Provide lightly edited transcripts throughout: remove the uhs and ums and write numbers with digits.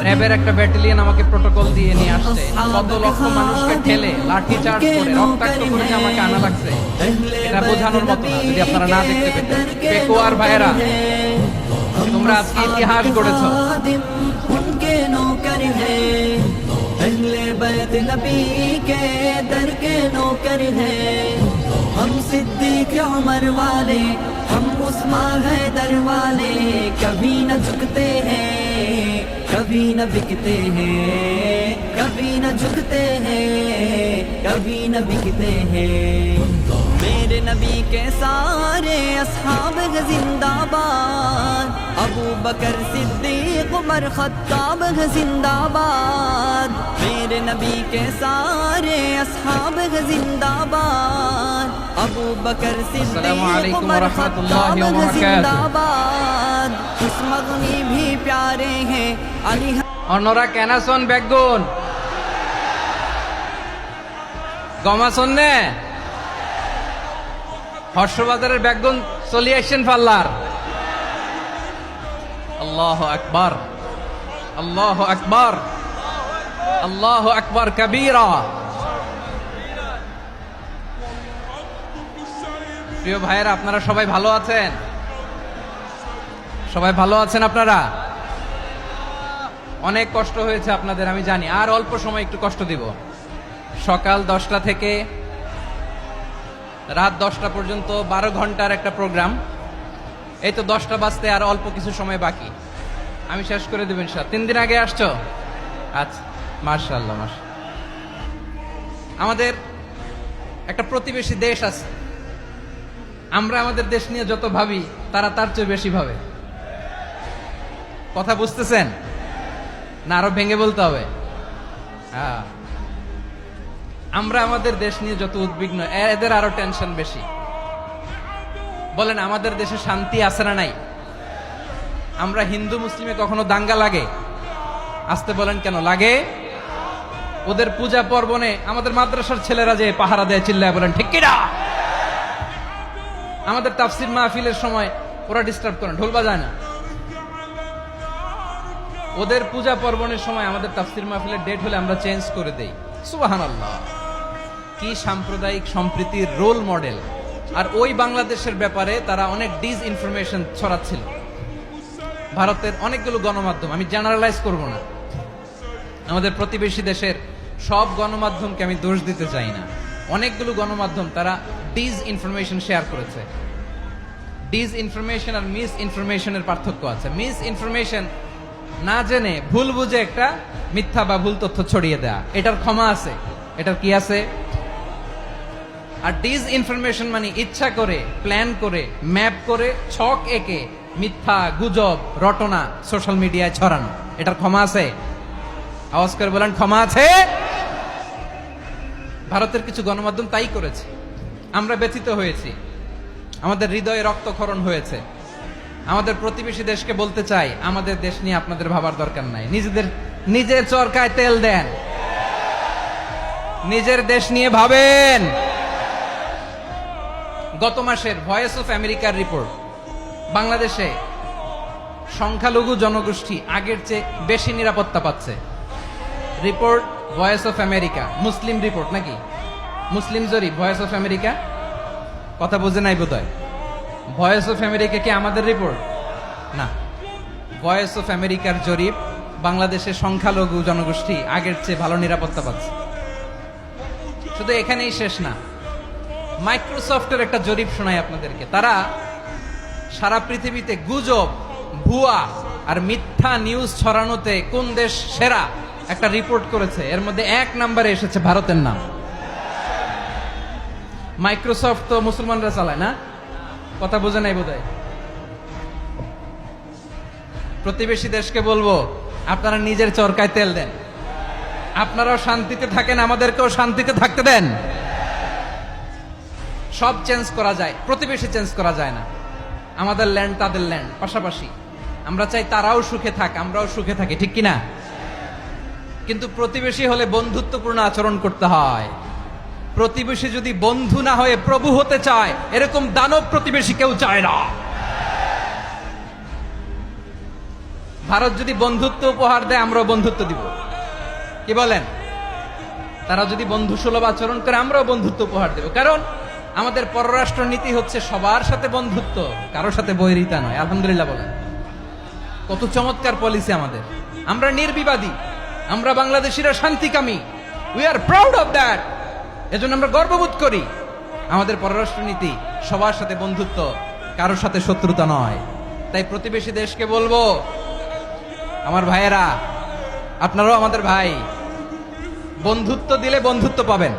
র্যাবের একটা ব্যাটালিয়ন আমাকে প্রোটোকল দিয়ে নিয়ে আসছে, কত লক্ষ মানুষকে ঠেলে লাঠি চার্জ করে রক্তাক্ত করে যে আমাকে আনা লাগছে, এটা বোঝানোর মতো না যদি আপনারা না দেখতে পেতেন। পেকুয়ার ভাইয়েরা, তোমরা আজকে ইতিহাস গড়েছো। उनके नौकर हैं, अहले बैत नबी के दर के नौकर हैं। हम सिद्दीक उमर वाले, हम उस्मान हैदर वाले, कभी न झुकते हैं, कभी न बिकते हैं, कभी न झुकते हैं, कभी न बिकते हैं। मेरे नबी के सारे अस्हाब हैं जिंदाबाद, अबू बकर सिद्दीक उमर खत्ताब हैं जिंदाबाद। मेरे नबी के सारे अस्हाब हैं जिंदाबाद, अबू बकर सिद्दीक उमर खत्ताब हैं जिंदाबाद। उस्मगनी भी प्यारे हैं अली। অন্যরা কেনাসন বেগুন গমাসন নে হর্ষবাজারের বেগুন চলি আসছেন পাল্লার। আল্লাহু আকবার, আল্লাহু আকবার, আল্লাহু আকবার কবীরা। প্রিয় ভাইয়েরা, আপনারা সবাই ভালো আছেন? সবাই ভালো আছেন? আপনারা অনেক কষ্ট হয়েছে আপনাদের, আমি জানি। আর অল্প সময় একটু কষ্ট দিব। সকাল 10টা থেকে রাত 10টা পর্যন্ত 12 ঘন্টার একটা প্রোগ্রাম। এই তো 10টা বাজতে আর অল্প কিছু সময় বাকি, আমি শেষ করে দেব ইনশাআল্লাহ। 3 দিন আগে আসছো? আচ্ছা, মাশাআল্লাহ মাশাআল্লাহ। আমাদের একটা প্রতিবেশী দেশ আছে, আমরা আমাদের দেশ নিয়ে যত ভাবি তারা তার চেয়ে বেশি ভাবে। কথা বুঝতেছেন না? আরো ভেঙে বলতে হবে। হ্যাঁ, আমরা আমাদের দেশ নিয়ে যত উদ্বিগ্ন, এদের আরো টেনশন বেশি। বলেন, আমাদের দেশে শান্তি আছে না নাই? আমরা হিন্দু মুসলিমে কখনো দাঙ্গা লাগে? আসতে বলেন, কেন লাগে? ওদের পূজা পর্বণে আমাদের মাদ্রাসার ছেলেরা যে পাহারা দেয়, চিল্লায় বলেন ঠিক কিনা? আমাদের তাফসির মাহফিলের সময় ওরা ডিস্টার্ব করেন, ঢোল বাজায় না। ওদের পূজা পর্বণের সময় আমাদের তাফসির মাহফিলের ডেট হলে আমরা চেঞ্জ করে দেই। সুবহানাল্লাহ, কি সাম্প্রদায়িক সম্প্রীতির রোল মডেল। আর ওই বাংলাদেশের ব্যাপারে তারা অনেক ডিস ইনফরমেশন ছড়াচ্ছিল। ভারতের অনেকগুলো গণমাধ্যম, আমি জেনারেলাইজ করব না, আমাদের প্রতিবেশী দেশের সব গণমাধ্যমকে আমি দোষ দিতে চাই না। অনেকগুলো গণমাধ্যম তারা ডিস ইনফরমেশন শেয়ার করেছে। ডিস ইনফরমেশন আর মিস ইনফরমেশনের পার্থক্য আছে। মিস ইনফরমেশন না জেনে ভুল বুঝে একটা মিথ্যা বা ভুল তথ্য ছড়িয়ে দেয়া, এটার ক্ষমা আছে, এটার কি আছে? আর ডিস ইনফরমেশন মানে ইচ্ছা করে, প্ল্যান করে, ম্যাপ করে, ছক এঁকে মিথ্যা, গুজব, রটনা সোশ্যাল মিডিয়ায় ছড়ানো, এটার ক্ষমা আছে? আওয়াজ করে বলেন, ক্ষমা আছে? ভারতের কিছু গণমাধ্যম তাই করেছে। আমরা ব্যথিত হয়েছি, আমাদের হৃদয়ে রক্তক্ষরণ হয়েছে। আমাদের প্রতিবেশী দেশকে বলতে চাই, আমাদের দেশ নিয়ে আপনাদের ভাবার দরকার নাই। নিজের চরকায় তেল দেন, নিজের দেশ নিয়ে ভাবেন। গত মাসের ভয়েস অফ আমেরিকার রিপোর্ট, বাংলাদেশে সংখ্যালঘু জনগোষ্ঠী আগের চেয়ে বেশি নিরাপত্তা পাচ্ছে। Report voice of America, Muslim report নাকি? মুসলিম জরিপ, ভয়েস অফ আমেরিকা। কথা বুঝে নাই বোধহয়। ভয়েস অফ আমেরিকা কি আমাদের রিপোর্ট? না, ভয়েস অফ আমেরিকার জরিপ, বাংলাদেশের সংখ্যালঘু জনগোষ্ঠী আগের চেয়ে ভালো নিরাপত্তা পাচ্ছে। শুধু এখানেই শেষ না, মাইক্রোসফটের একটা জরিপ শোনাই আপনাদেরকে। তারা সারা পৃথিবীতে গুজব, ভুয়া আর মিথ্যা নিউজ ছড়ানোতে কোন দেশ সেরা একটা রিপোর্ট করেছে। এর মধ্যে 1 নম্বরে এসেছে ভারতের নাম। মাইক্রোসফট তো মুসলমানরা চালায় না? কথা বোঝে নাই বোধহয়। প্রতিবেশী দেশকে বলবো, আপনারা নিজের চরকায় তেল দেন, আপনারাও শান্তিতে থাকেন, আমাদেরকেও শান্তিতে থাকতে দেন। সব চেঞ্জ করা যায়, প্রতিবেশী চেঞ্জ করা যায় না। আমাদের ল্যান্ড তাদের ল্যান্ড, পাশাপাশি। আমরা চাই তারাও সুখে থাক, আমরাও সুখে থাকি, ঠিক কিনা? কিন্তু প্রতিবেশী হলে বন্ধুত্বপূর্ণ আচরণ করতে হয়। প্রতিবেশী যদি বন্ধু না হয়ে প্রভু হতে চায়, এরকম দানব প্রতিবেশী কেউ চায় না। ভারত যদি বন্ধুত্ব উপহার দেয়, আমরাও বন্ধুত্ব দিব। কি বলেন? তারা যদি বন্ধু সুলভ আচরণ করে, আমরাও বন্ধুত্ব উপহার দেব। কারণ আমাদের পররাষ্ট্র নীতি হচ্ছে সবার সাথে বন্ধুত্ব, কারোর সাথে বৈরিতা নয়। আলহামদুলিল্লাহ বলেন, কত চমৎকার পলিসি আমাদের। আমরা নির্বিবাদী, আমরা বাংলাদেশিরা শান্তিকামী। We are proud of that. এজন্য আমরা গর্ববোধ করি। আমাদের পররাষ্ট্র নীতি সবার সাথে বন্ধুত্ব, কারোর সাথে শত্রুতা নয়। তাই প্রতিবেশী দেশকে বলবো, আমার ভাইয়েরা, আপনারাও আমাদের ভাই, বন্ধুত্ব দিলে বন্ধুত্ব পাবেন।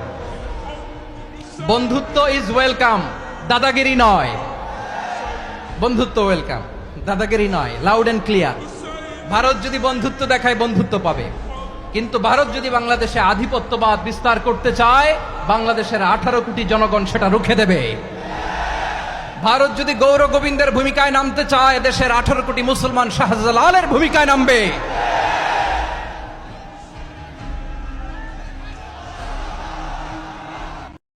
বন্ধুত্ব ইজ ওয়েলকাম, দাদাগিরি নয়। বন্ধুত্ব ওয়েলকাম, দাদাগিরি নয়। Loud and clear. ভারত যদি বন্ধুত্ব দেখায়, বন্ধুত্ব পাবে। কিন্তু ভারত যদি বাংলাদেশে আধিপত্যবাদ বিস্তার করতে চায়, বাংলাদেশের 18 কোটি জনগণ সেটা রুখে দেবে। ভারত যদি গৌর গোবিন্দের ভূমিকায় নামতে চায়, দেশের 18 কোটি মুসলমান শাহজালালের ভূমিকায় নামবে।